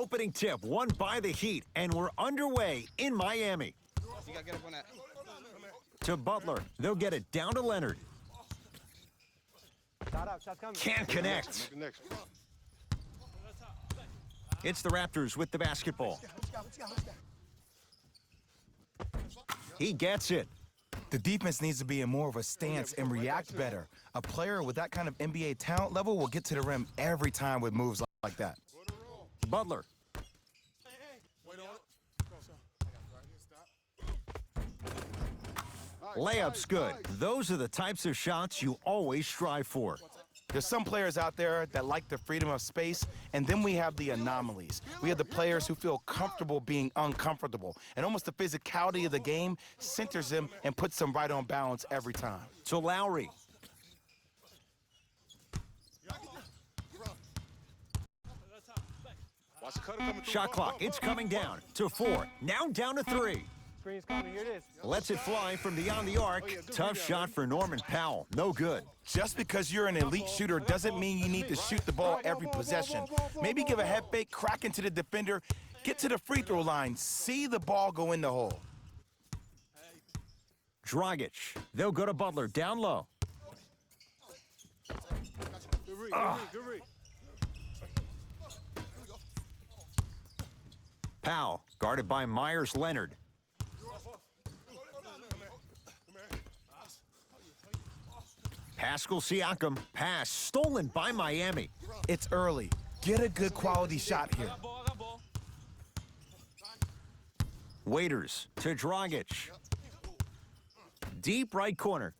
opening tip won by the Heat, and we're underway in Miami. You gotta get up on that. To Butler. They'll get it down to Leonard. Can't connect. It's the Raptors with the basketball. He gets it. The defense needs to be in more of a stance and react better. A player with that kind of NBA talent level will get to the rim every time with moves like that. Butler. Layup's good. Those are the types of shots you always strive for. There's some players out there that like the freedom of space, and then we have the anomalies. We have the players who feel comfortable being uncomfortable, and almost the physicality of the game centers them and puts them right on balance every time. To Lowry. Shot clock, it's coming down to 4. Now down to 3. Screen's coming, here it is. Lets it fly from beyond the arc. Tough shot for Norman Powell. No good. Just because you're an elite shooter doesn't mean you need to shoot the ball every possession. Maybe give a head fake, crack into the defender, get to the free throw line, see the ball go in the hole. Dragic. They'll go to Butler, down low. Powell, guarded by Myers-Leonard. Pascal Siakam, pass stolen by Miami. It's early. Get a good quality shot here. Waiters to Dragic. Deep right corner.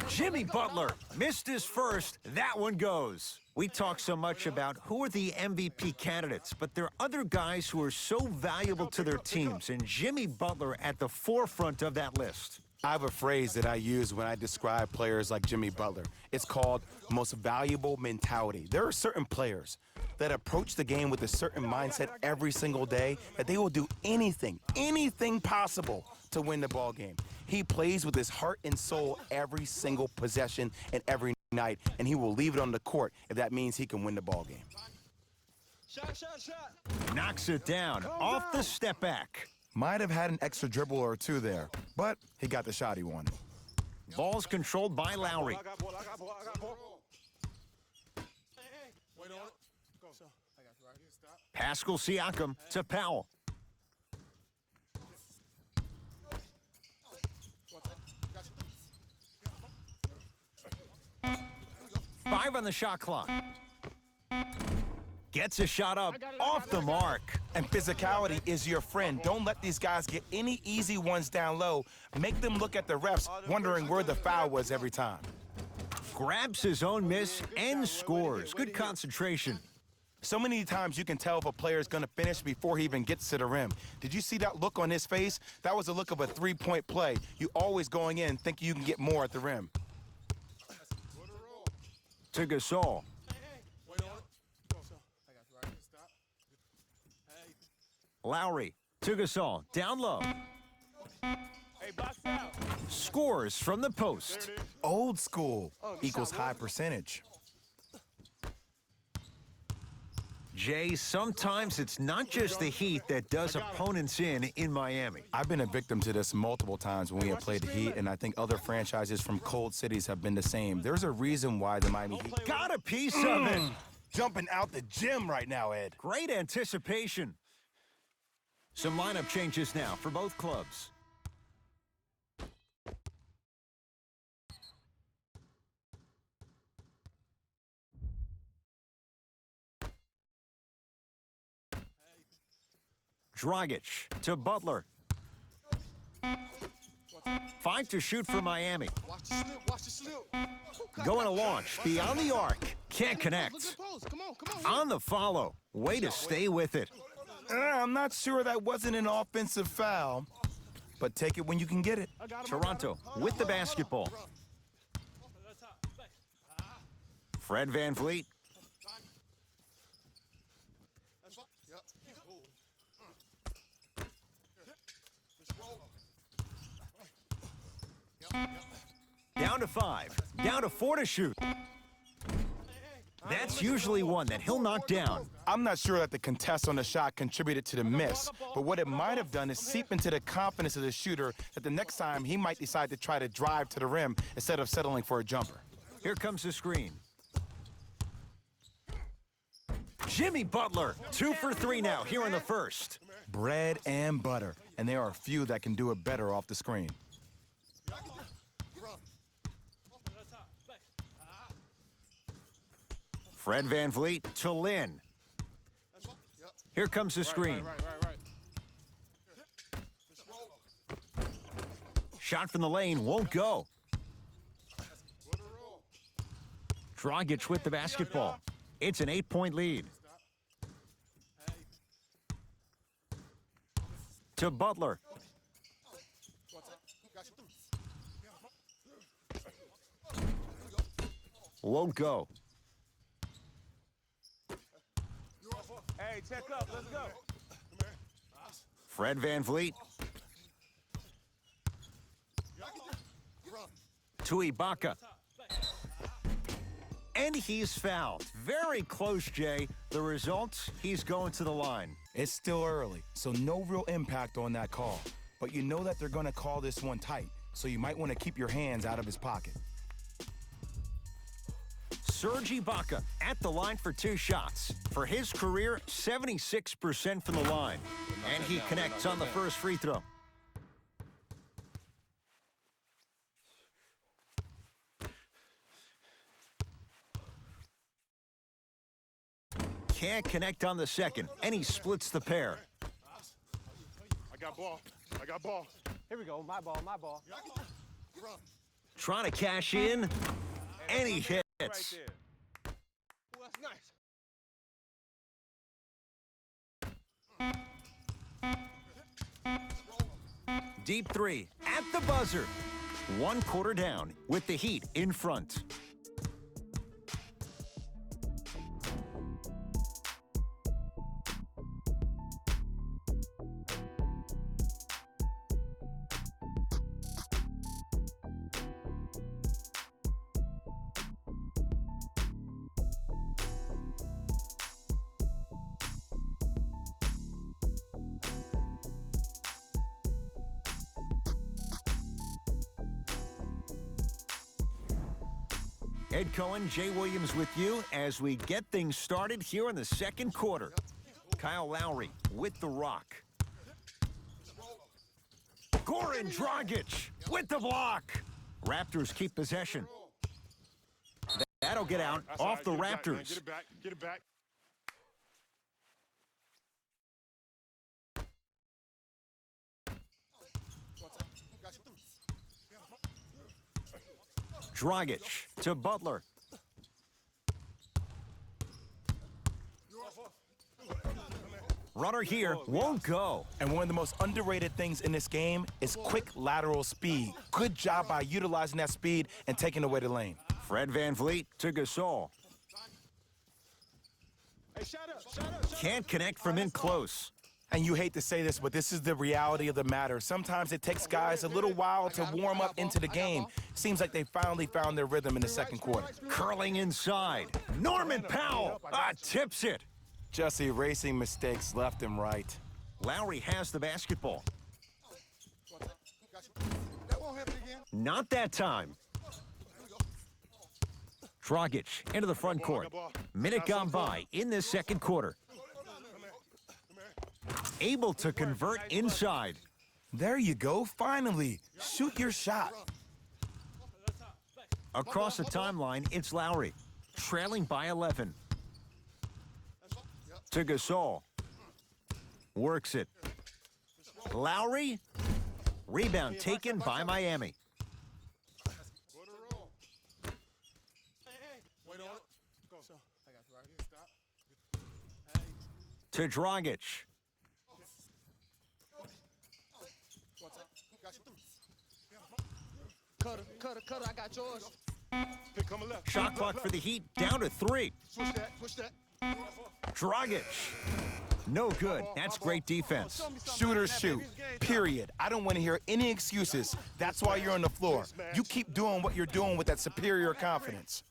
Jimmy Butler missed his first. That one goes. We talk so much about who are the MVP candidates, but there are other guys who are so valuable to their teams, and Jimmy Butler at the forefront of that list. I have a phrase that I use when I describe players like Jimmy Butler. It's called most valuable mentality. There are certain players that approach the game with a certain mindset every single day that they will do anything possible to win the ball game. He plays with his heart and soul every single possession and every night, and he will leave it on the court if that means he can win the ball game. Knocks it down off the step back. Might have had an extra dribble or two there, but he got the shot he wanted. Ball's controlled by Lowry. Pascal Siakam to Powell. Five on the shot clock. Gets a shot up off the mark. And physicality is your friend. Don't let these guys get any easy ones down low. Make them look at the refs, wondering where the foul was every time. Grabs his own miss and scores. Good concentration. So many times you can tell if a player is going to finish before he even gets to the rim. Did you see that look on his face? That was a look of a three-point play. You always going in thinking you can get more at the rim. To Gasol. Lowry to Gasol, down low. Scores from the post. Old school equals high percentage. Jay, sometimes it's not just the Heat that does opponents in Miami. I've been a victim to this multiple times when we have played the Heat, and I think other franchises from cold cities have been the same. There's a reason why the Miami Heat got a piece of it. Jumping out the gym right now, Ed. Great anticipation. Some lineup changes now for both clubs. Dragic to Butler. 5 to shoot for Miami. Going to launch beyond the arc. Can't connect. On the follow. Way to stay with it. I'm not sure that wasn't an offensive foul, but take it when you can get it. Toronto with the basketball. Fred VanVleet. Down to 5. Down to 4 to shoot. That's usually one that he'll knock down. I'm not sure that the contest on the shot contributed to the miss, but what it might have done is seep into the confidence of the shooter that the next time he might decide to try to drive to the rim instead of settling for a jumper. Here comes the screen. Jimmy Butler, 2 for 3 now here in the first. Bread and butter, and there are a few that can do it better off the screen. Fred VanVleet to Lynn. Here comes the screen. Shot from the lane won't go. Dragic with the basketball. It's an 8-point lead. To Butler. Won't go. Hey, check up. Let's go. Fred VanVleet. To Ibaka. And he's fouled. Very close, Jay. The result, he's going to the line. It's still early, so no real impact on that call. But you know that they're going to call this one tight, so you might want to keep your hands out of his pocket. Serge Ibaka at the line for 2 shots. For his career, 76% from the line. And he connects on the first free throw. Can't connect on the second, and he splits the pair. I got ball. I got ball. Here we go. My ball. My ball. Trying to cash in, and he hits. Right there. Well, that's nice. Deep 3 at the buzzer. 1 quarter down with the Heat in front. Ed Cohen, Jay Williams with you as we get things started here in the second quarter. Kyle Lowry with the rock. Goran Dragic with the block. Raptors keep possession. That'll get out off the Raptors. Get it back. Get it back. Dragic to Butler. Runner here won't go. And one of the most underrated things in this game is quick lateral speed. Good job by utilizing that speed and taking away the lane. Fred VanVleet to Gasol. Hey, shut up. Can't connect from in close. And you hate to say this, but this is the reality of the matter. Sometimes it takes guys a little while to warm up into the game. Seems like they finally found their rhythm in the second quarter. Curling inside. Norman Powell tips it. Just erasing mistakes left and right. Lowry has the basketball. Not that time. Dragic into the front court. Minute gone by in this second quarter. Able to convert inside. There you go, finally. Shoot your shot. Across the timeline, it's Lowry, trailing by 11. To Gasol. Works it. Lowry. Rebound taken by Miami. To Dragic. Cutter, I got yours. Shot clock for the Heat, down to 3. Switch that. Dragic. No good. That's great defense. Shooters shoot, period. I don't want to hear any excuses. That's why you're on the floor. You keep doing what you're doing with that superior confidence.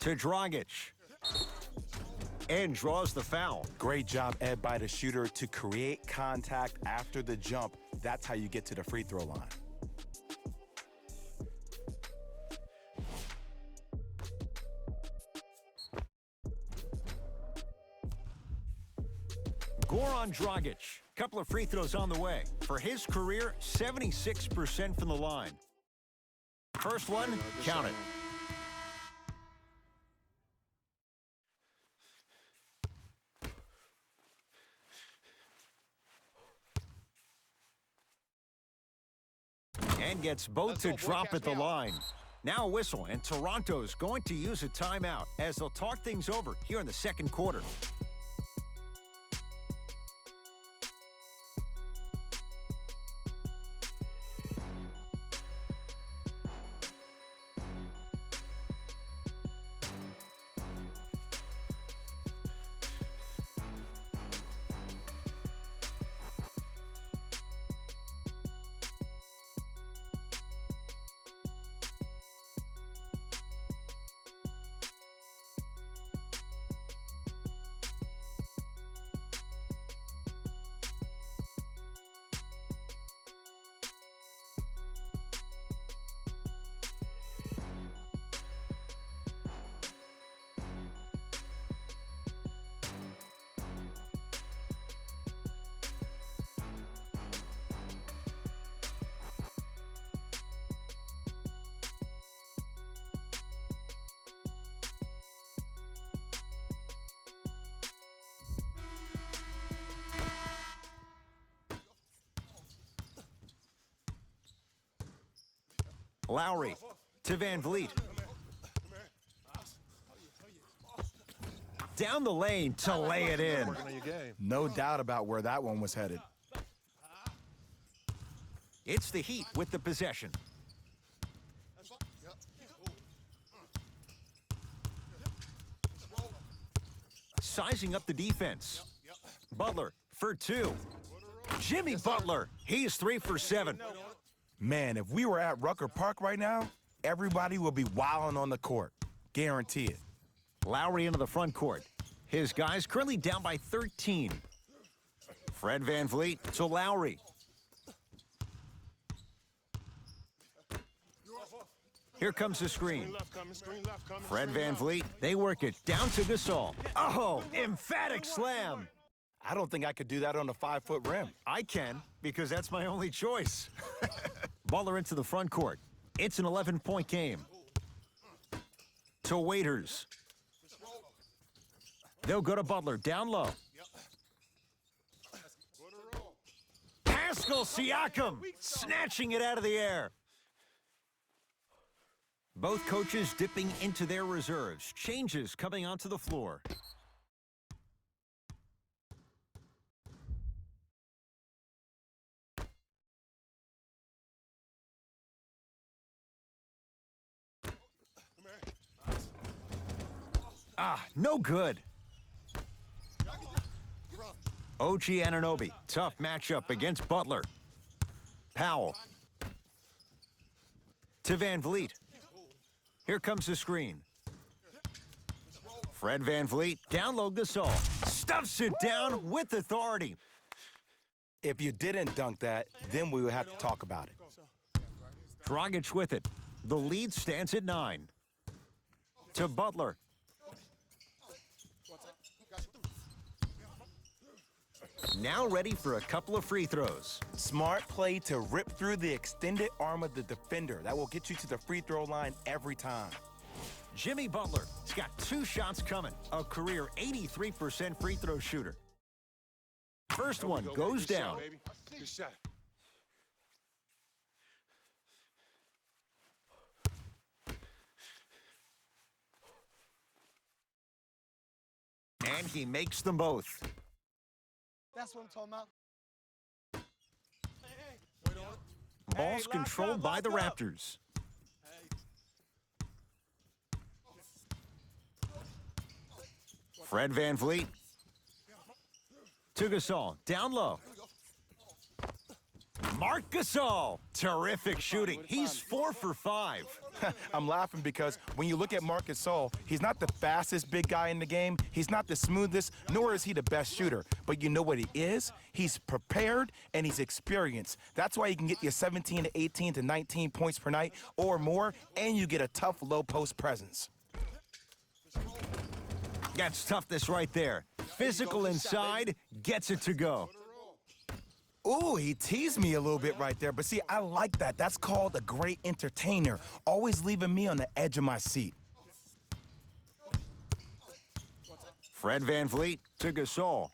To Dragic. And draws the foul. Great job, Ed, by the shooter to create contact after the jump. That's how you get to the free throw line. Goran Dragic, couple of free throws on the way. For his career, 76% from the line. First one, count it. And gets both to drop at the line. Now a whistle, and Toronto's going to use a timeout as they'll talk things over here in the second quarter. Lowry to Van Vliet. Down the lane to lay it in. No doubt about where that one was headed. It's the Heat with the possession. Sizing up the defense. Butler for two. Jimmy Butler, he's 3 for 7. Man, if we were at Rucker Park right now, everybody would be wilding on the court. Guarantee it. Lowry into the front court. His guys currently down by 13. Fred VanVleet to Lowry. Here comes the screen. Fred VanVleet, they work it down to Gasol. Oh, emphatic slam. I don't think I could do that on a 5-foot rim. I can, because that's my only choice. Butler into the front court. It's an 11-point game. To Waiters. They'll go to Butler, down low. Pascal Siakam, snatching it out of the air. Both coaches dipping into their reserves. Changes coming onto the floor. No good. OG Anunoby, tough matchup against Butler. Powell. To Van Vliet. Here comes the screen. Fred VanVleet, down low Gasol. Stuffs it down with authority. If you didn't dunk that, then we would have to talk about it. Dragic with it. The lead stands at 9. To Butler. Now ready for a couple of free throws. Smart play to rip through the extended arm of the defender. That will get you to the free throw line every time. Jimmy Butler, he's got 2 shots coming. A career 83% free throw shooter. First one goes down. Good shot. And he makes them both. That's what I'm talking about. Ball's controlled by the Raptors. Fred VanVleet. To Gasol, down low. Marc Gasol, terrific shooting. He's 4 for 5. I'm laughing because when you look at Marc Gasol, he's not the fastest big guy in the game. He's not the smoothest, nor is he the best shooter. But you know what he is? He's prepared and he's experienced. That's why you can get you 17 to 18 to 19 points per night or more, and you get a tough low post presence. That's toughness right there. Physical inside, gets it to go. Ooh, he teased me a little bit right there. But see, I like that. That's called a great entertainer, always leaving me on the edge of my seat. Fred VanVleet to Gasol.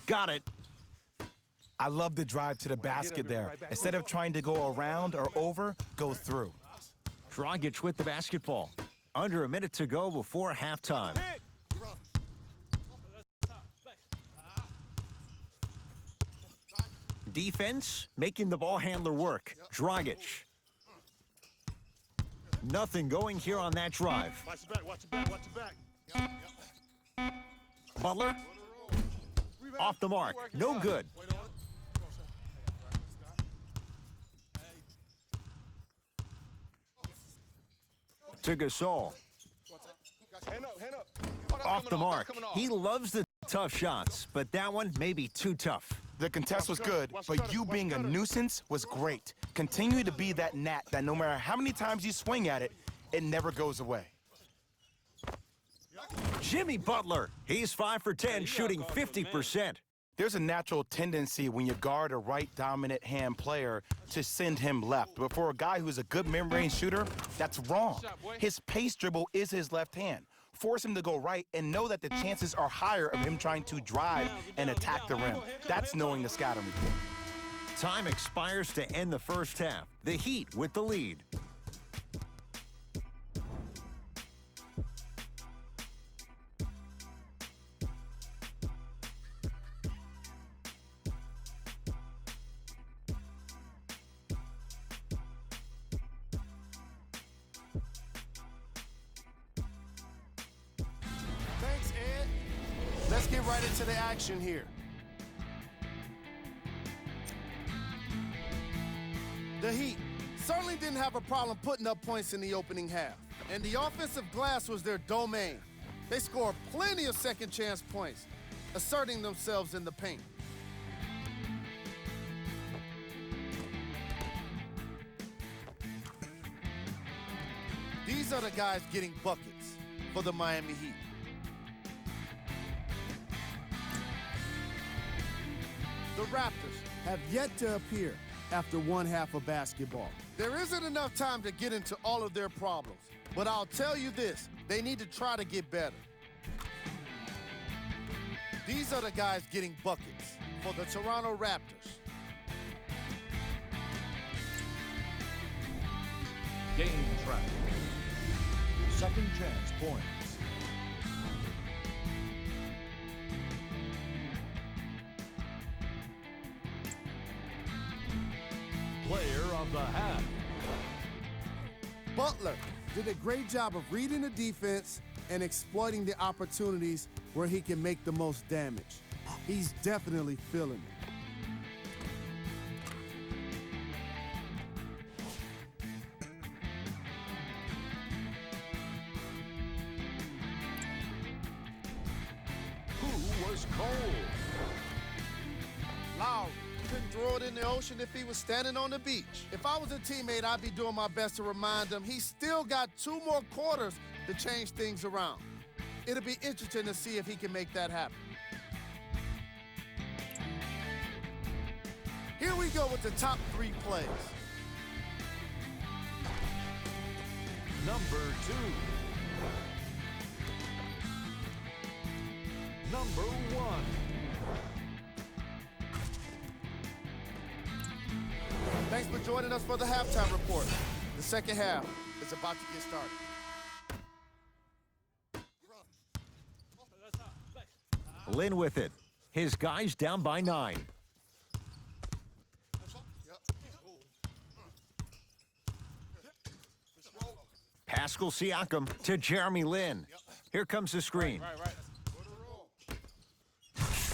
Got it. I love the drive to the basket there. Instead of trying to go around or over, go through. Dragic with the basketball. Under a minute to go before halftime. Defense making the ball handler work. Dragic. Nothing going here on that drive. Watch your back, watch your back, watch your back. Butler. Off the mark. No good. To Gasol. Hand up, hand up. Off the mark. He loves the tough shots, but that one may be too tough. The contest was good, but you being a nuisance was great. Continue to be that gnat that no matter how many times you swing at it, it never goes away. Jimmy Butler. He's 5 for 10, shooting 50%. There's a natural tendency when you guard a right dominant hand player to send him left. But for a guy who's a good mid-range shooter, that's wrong. His pace dribble is his left hand. Force him to go right and know that the chances are higher of him trying to drive and attack the rim. That's knowing the scouting report. Time expires to end the first half. The Heat with the lead. Thanks, Ed. Let's get right into the action here. The Heat certainly didn't have a problem putting up points in the opening half, and the offensive glass was their domain. They scored plenty of second-chance points, asserting themselves in the paint. These are the guys getting buckets for the Miami Heat. The Raptors have yet to appear after one half of basketball. There isn't enough time to get into all of their problems, but I'll tell you this, they need to try to get better. These are the guys getting buckets for the Toronto Raptors. Game track. Second chance points. Player of the half. Butler did a great job of reading the defense and exploiting the opportunities where he can make the most damage. He's definitely feeling it. Who was cold? Lowry couldn't throw it in the ocean if he was standing on the beach. If I was a teammate, I'd be doing my best to remind him he's still got 2 more quarters to change things around. It'll be interesting to see if he can make that happen. Here we go with the top 3 plays. Number 2. Number 1. Thanks for joining us for the halftime report. The second half is about to get started. Lynn with it. His guys down by 9. Pascal Siakam to Jeremy Lin. Here comes the screen.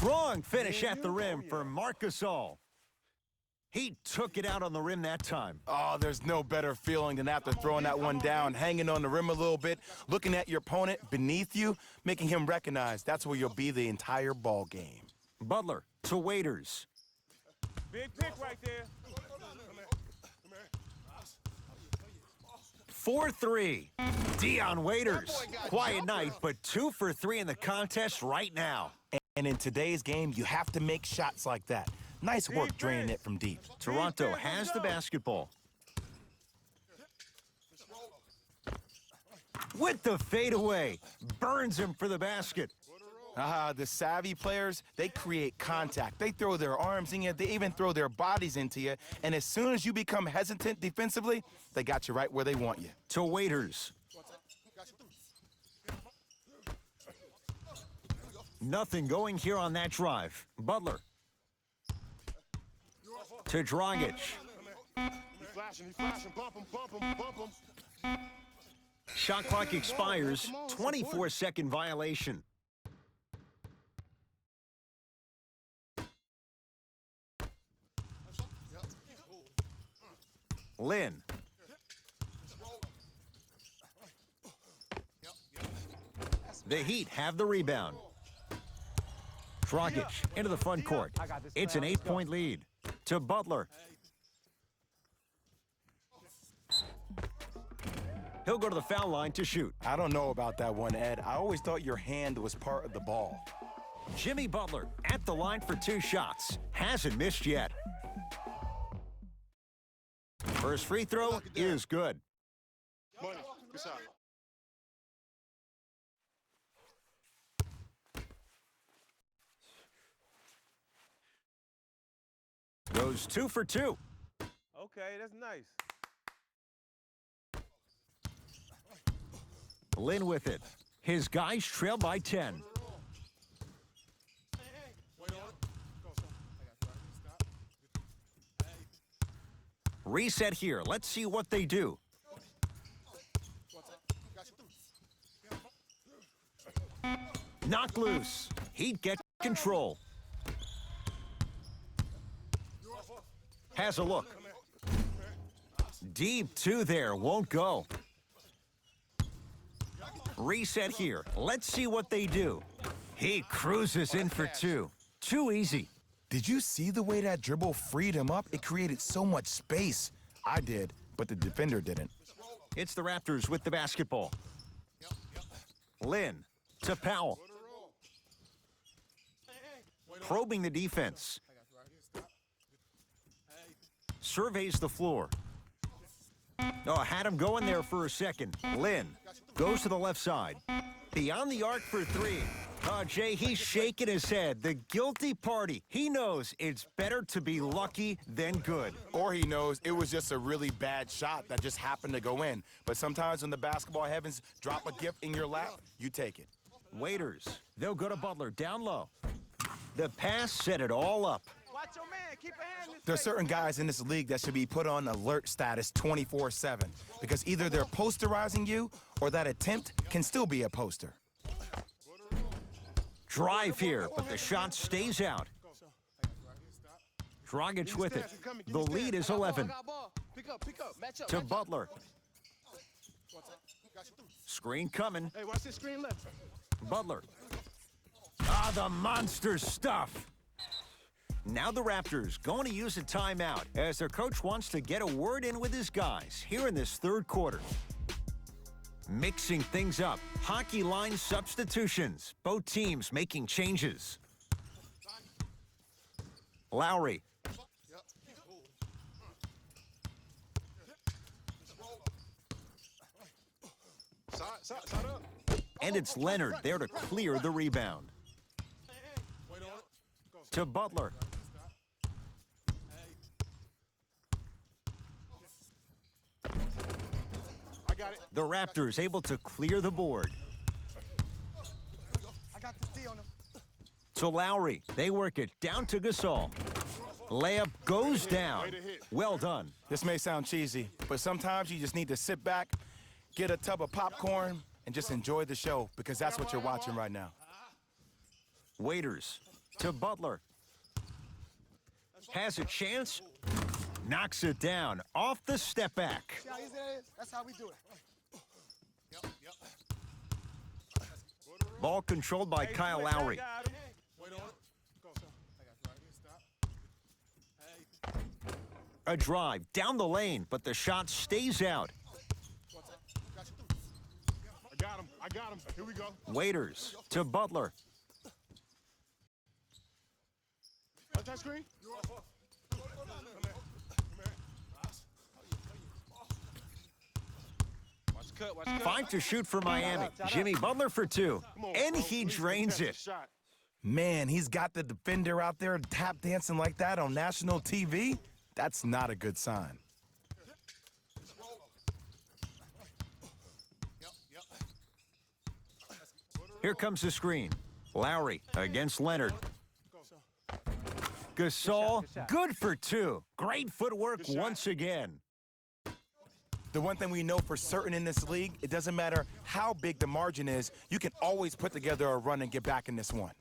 Strong finish at the rim for Marc Gasol. He took it out on the rim that time. Oh, there's no better feeling than after throwing that one down, hanging on the rim a little bit, looking at your opponent beneath you, making him recognize that's where you'll be the entire ball game. Butler to Waiters. Big pick right there. 4-3. Dion Waiters. Quiet night, but 2 for 3 in the contest right now. And in today's game, you have to make shots like that. Nice work draining it from deep. Toronto has the basketball. With the fadeaway. Burns him for the basket. The savvy players, they create contact. They throw their arms in you. They even throw their bodies into you. And as soon as you become hesitant defensively, they got you right where they want you. To Waiters. Nothing going here on that drive. Butler. To Dragic. He's flashing, bump him. Shot clock expires. 24-second violation. Lynn. The Heat have the rebound. Dragic into the front court. It's an 8-point lead. To Butler. He'll go to the foul line to shoot. I don't know about that one, Ed. I always thought your hand was part of the ball. Jimmy Butler at the line for 2 shots. Hasn't missed yet. First free throw is good. Money, good shot. Goes 2 for 2. Okay, that's nice. Lynn with it. His guys trail by 10. Reset here. Let's see what they do. Knock loose. Heat get control. Has a look. Deep 2 there. Won't go. Reset here. Let's see what they do. He cruises in for 2. Too easy. Did you see the way that dribble freed him up? It created so much space. I did, but the defender didn't. It's the Raptors with the basketball. Lynn to Powell. Probing the defense. Surveys the floor. Oh, had him going there for a second. Lynn goes to the left side. Beyond the arc for 3. Oh, Jay, he's shaking his head. The guilty party. He knows it's better to be lucky than good. Or he knows it was just a really bad shot that just happened to go in. But sometimes when the basketball heavens drop a gift in your lap, you take it. Waiters. They'll go to Butler down low. The pass set it all up. Watch your man. Keep a hand. There are certain guys in this league that should be put on alert status 24/7 because either they're posterizing you or that attempt can still be a poster. Drive here, but the shot stays out. Dragic with it. The lead is 11. To Butler. Screen coming. Hey, watch this screen left. Butler. Ah, the monster stuff. Now the Raptors going to use a timeout as their coach wants to get a word in with his guys here in this 3rd quarter. Mixing things up. Hockey line substitutions. Both teams making changes. Lowry. Side up. And it's Leonard there to clear the rebound. To Butler. I got it. The Raptors able to clear the board. I got the D on him. To Lowry. They work it down to Gasol. Layup goes down. Well done. This may sound cheesy, but sometimes you just need to sit back, get a tub of popcorn, and just enjoy the show because that's what you're watching right now. Waiters. to Butler. Has a chance. Knocks it down off the step back. See how easy that is? That's how we do it. Ball controlled by Kyle Lowry. A drive down the lane, but the shot stays out. I got him. Here we go. Waiters to Butler. Touch that screen. Five to shoot for Miami. Jimmy Butler for two. And he drains it. Man, he's got the defender out there tap dancing like that on national TV. That's not a good sign. Here comes the screen. Lowry against Leonard. Gasol, good for two. Great footwork once again. The one thing we know for certain in this league, it doesn't matter how big the margin is, you can always put together a run and get back in this one.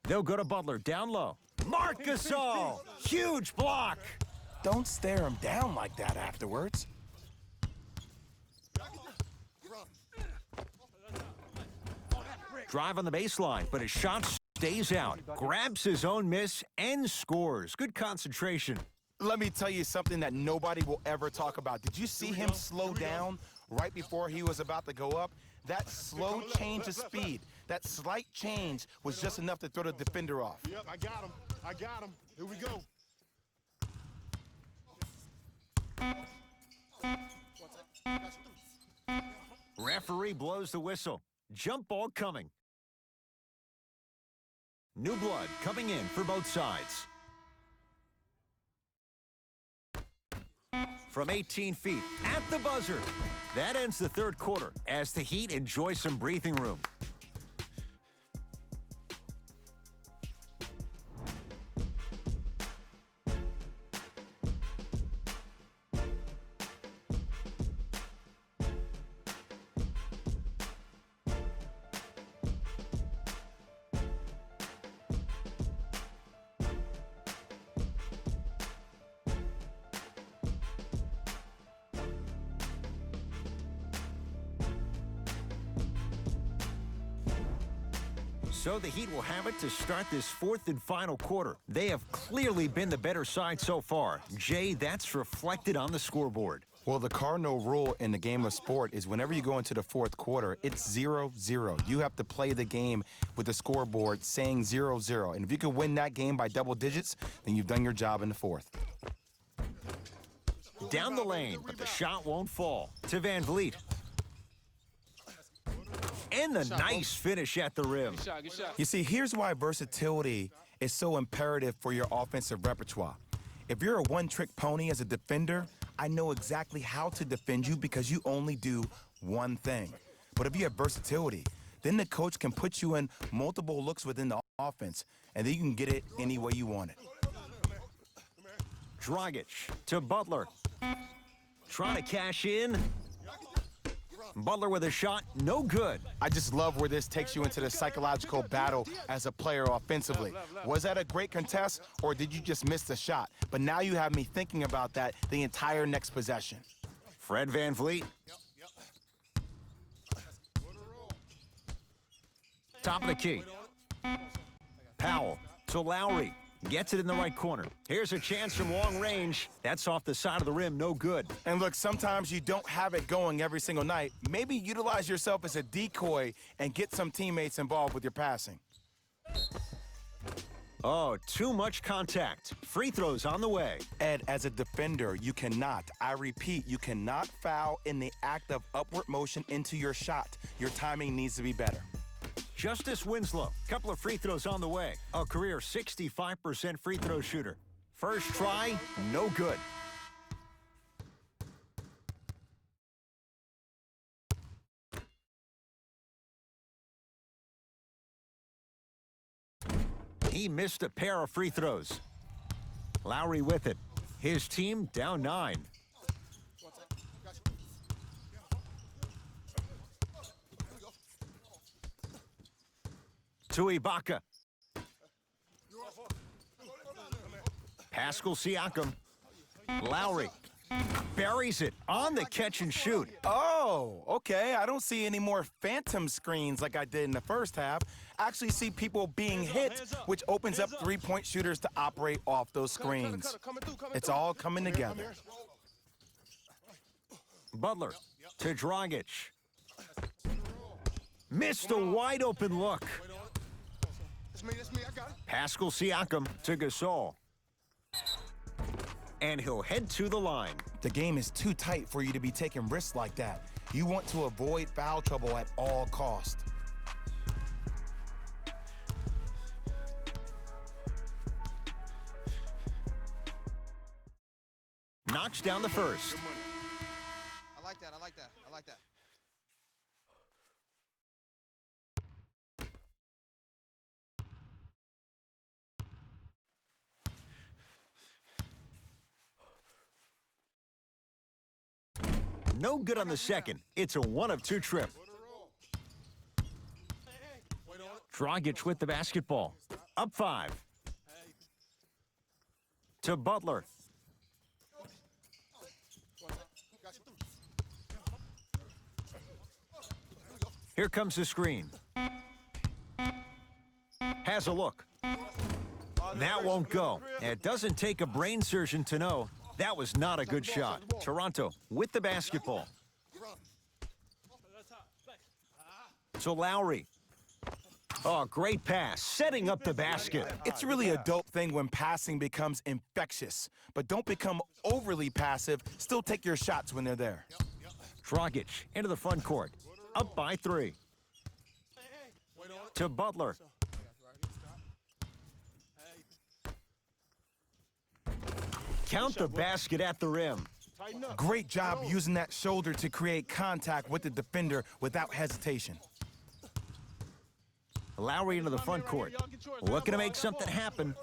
They'll go to Butler, down low. Marc Gasol, huge block. Don't stare him down like that afterwards. Drive on the baseline, but his shot stays out. Grabs his own miss and scores. Good concentration. Let me tell you something that nobody will ever talk about. Did you see him slow down right before he was about to go up? That slow change of speed, that slight change was just enough to throw the defender off. Yep, I got him. I got him. Here we go. Referee blows the whistle. Jump ball coming. New blood coming in for both sides. From 18 feet at the buzzer. That ends the third quarter as the Heat enjoy some breathing room. So the Heat will have it to start this fourth and final quarter. They have clearly been the better side so far. Jay, that's reflected on the scoreboard. Well, the cardinal rule in the game of sport is whenever you go into the fourth quarter, it's 0-0. You have to play the game with the scoreboard saying 0-0. And if you can win that game by double digits, then you've done your job in the fourth. Down the lane, but the shot won't fall. To Van Vliet. And the nice finish at the rim. You see, here's why versatility is so imperative for your offensive repertoire. If you're a one-trick pony as a defender, I know exactly how to defend you because you only do one thing. But if you have versatility, then the coach can put you in multiple looks within the offense, and then you can get it any way you want it. Dragic to Butler. Trying to cash in. Butler with a shot, no good. I just love where this takes you into the psychological battle as a player offensively. Was that a great contest, or did you just miss the shot? But now you have me thinking about that the entire next possession. Fred Van Vliet. Top of the key. Powell to Lowry. Gets it in the right corner. Here's a chance from long range. That's off the side of the rim, no good. And look, sometimes you don't have it going every single night. Maybe utilize yourself as a decoy and get some teammates involved with your passing. Oh, too much contact. Free throws on the way. Ed, as a defender, you cannot, I repeat, you cannot foul in the act of upward motion into your shot. Your timing needs to be better. Justice Winslow, couple of free throws on the way. A career 65% free throw shooter. First try, no good. He missed a pair of free throws. Lowry with it. His team down 9. To Ibaka. Pascal Siakam. Lowry buries it on the catch and shoot. Oh, okay. I don't see any more phantom screens like I did in the first half. I actually see people being hit, which opens up three-point shooters to operate off those screens. It's all coming together. Butler to Dragic. Missed a wide open look. That's me, I got it. Pascal Siakam to Gasol. And he'll head to the line. The game is too tight for you to be taking risks like that. You want to avoid foul trouble at all costs. Knocks down the first. I like that, I like that, I like that. No good on the second. It's a 1 of 2 trip. Dragic with the basketball. Up 5. To Butler. Here comes the screen. Has a look. That won't go. It doesn't take a brain surgeon to know that was not a good shot. Toronto with the basketball. So Lowry. Oh, great pass, setting up the basket. It's really a dope thing when passing becomes infectious, but don't become overly passive. Still take your shots when they're there. Dragic into the front court. Up by 3. To Butler. Count the basket at the rim. Great job using that shoulder to create contact with the defender without hesitation. Lowry into the front court. Looking to make something happen.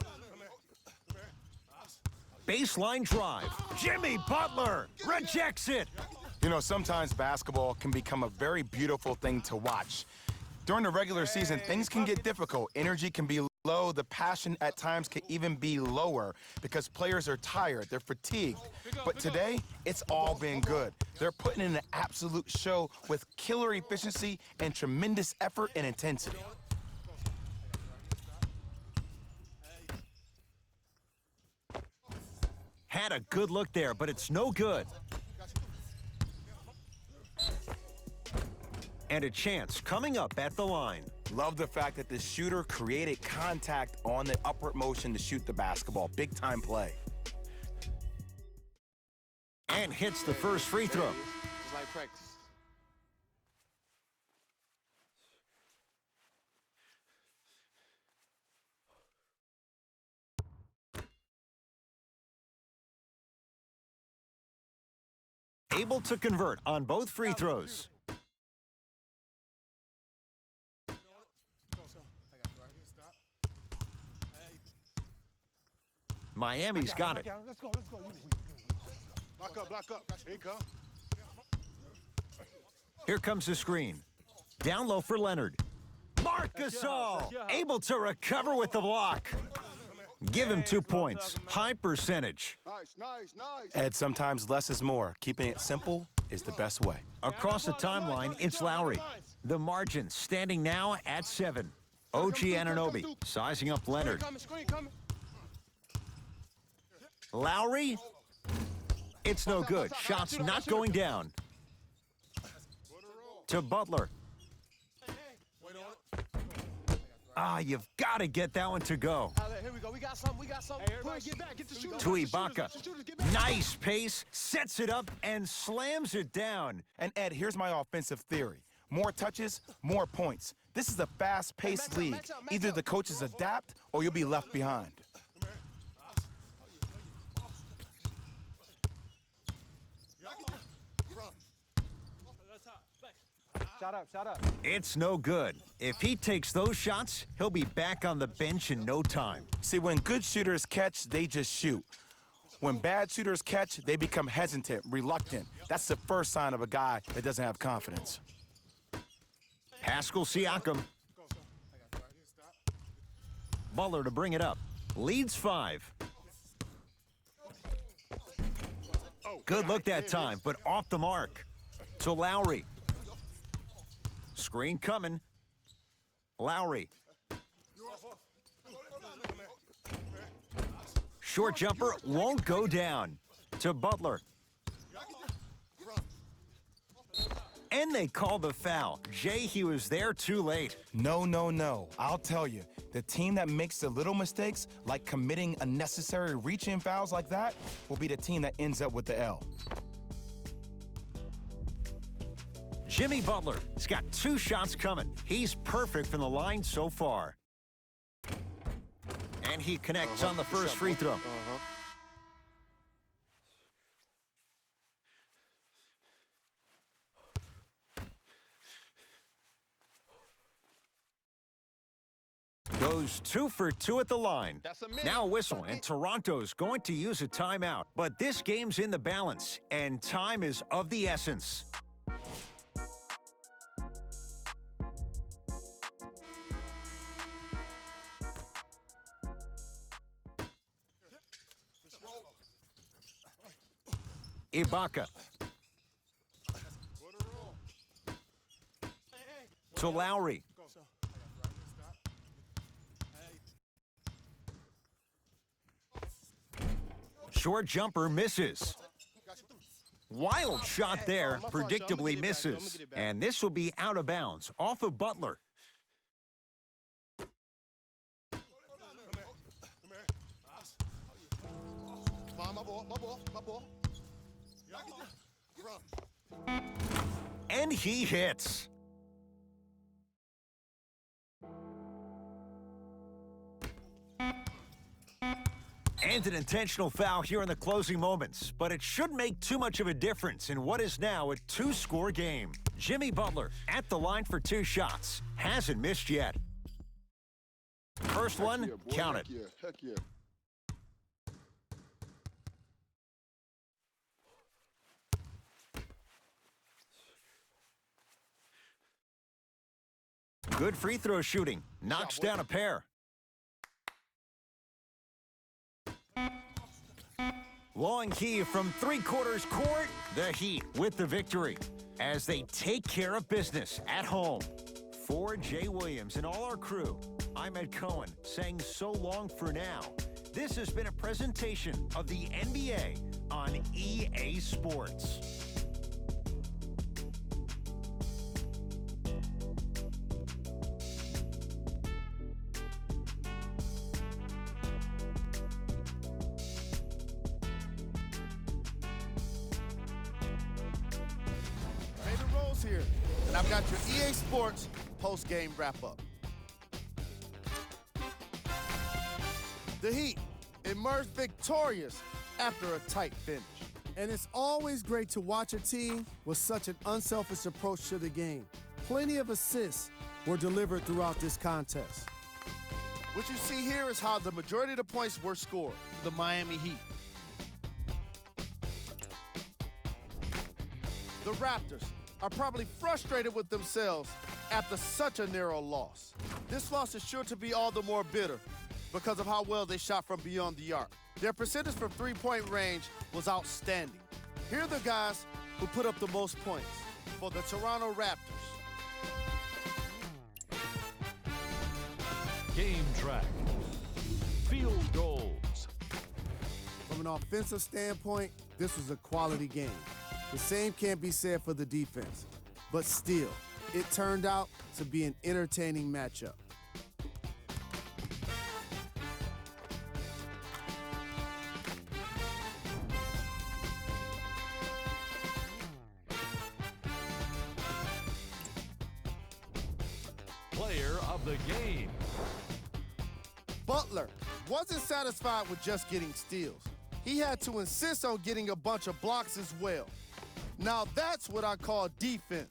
Baseline drive. Jimmy Butler rejects it. You know, sometimes basketball can become a very beautiful thing to watch. During the regular season, things can get difficult. Energy can be low. The passion at times can even be lower because players are tired. They're fatigued. But today, it's all been good. They're putting in an absolute show with killer efficiency and tremendous effort and intensity. Had a good look there, but it's no good. And a chance coming up at the line. Love the fact that the shooter created contact on the upward motion to shoot the basketball. Big time play. And hits the first free throw. It's like practice. Able to convert on both free throws. Miami's got it. Let's go. Block up. Here you go. Here comes the screen. Down low for Leonard. Marc Gasol able to recover with the block. Give him 2 points. High percentage. Nice. Ed, sometimes less is more. Keeping it simple is the best way. Across the timeline, it's Lowry. The margin standing now at 7. OG Anunoby sizing up Leonard. Screen coming. Lowry, it's no good. Shots not going down. To Butler. Ah, you've got to get that one to go. Here we go. We got something. Get back. Get the shooter. To Ibaka. Nice pace, sets it up, and slams it down. And Ed, here's my offensive theory. More touches, more points. This is a fast-paced league. Either the coaches adapt or you'll be left behind. Shut up. It's no good. If he takes those shots, he'll be back on the bench in no time. See, when good shooters catch, they just shoot. When bad shooters catch, they become hesitant, reluctant. That's the first sign of a guy that doesn't have confidence. Pascal Siakam. Butler to bring it up. Leads 5. Good look that time, but off the mark. To Lowry. Screen coming. Lowry. Short jumper won't go down. To Butler. And they called the foul. Jay, he was there too late. No, no, no. I'll tell you, the team that makes the little mistakes, like committing unnecessary reach-in fouls like that, will be the team that ends up with the L. Jimmy Butler has got 2 shots coming. He's perfect from the line so far. And he connects on the first free throw. Goes 2 for 2 at the line. Now a whistle, and Toronto's going to use a timeout. But this game's in the balance, and time is of the essence. Ibaka. To Lowry. Short jumper misses. Wild shot there, predictably misses. And this will be out of bounds, off of Butler. And he hits. And an intentional foul here in the closing moments, but it shouldn't make too much of a difference in what is now a 2-score game. Jimmy Butler at the line for 2 shots. Hasn't missed yet. First one, count it. Heck yeah. Good free throw shooting. Knocks down a pair. Long key from 3/4 court. The Heat with the victory as they take care of business at home. For Jay Williams and all our crew, I'm Ed Cohen saying so long for now. This has been a presentation of the NBA on EA Sports. Here, and I've got your EA Sports post-game wrap-up. The Heat emerged victorious after a tight finish. And it's always great to watch a team with such an unselfish approach to the game. Plenty of assists were delivered throughout this contest. What you see here is how the majority of the points were scored. The Miami Heat. The Raptors are probably frustrated with themselves after such a narrow loss. This loss is sure to be all the more bitter because of how well they shot from beyond the arc. Their percentage from three-point range was outstanding. Here are the guys who put up the most points for the Toronto Raptors. Game track. Field goals. From an offensive standpoint, this was a quality game. The same can't be said for the defense, but still, it turned out to be an entertaining matchup. Player of the game. Butler wasn't satisfied with just getting steals. He had to insist on getting a bunch of blocks as well. Now that's what I call defense.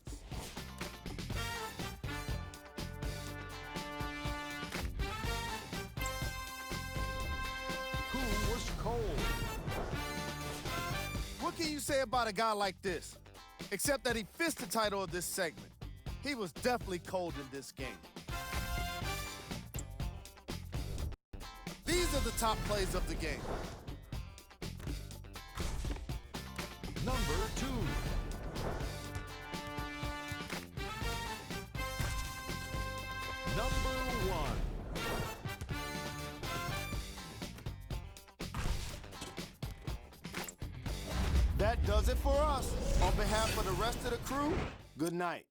Who was cold? What can you say about a guy like this? Except that he fits the title of this segment. He was definitely cold in this game. These are the top plays of the game. Number 2. Number 1. That does it for us. On behalf of the rest of the crew, good night.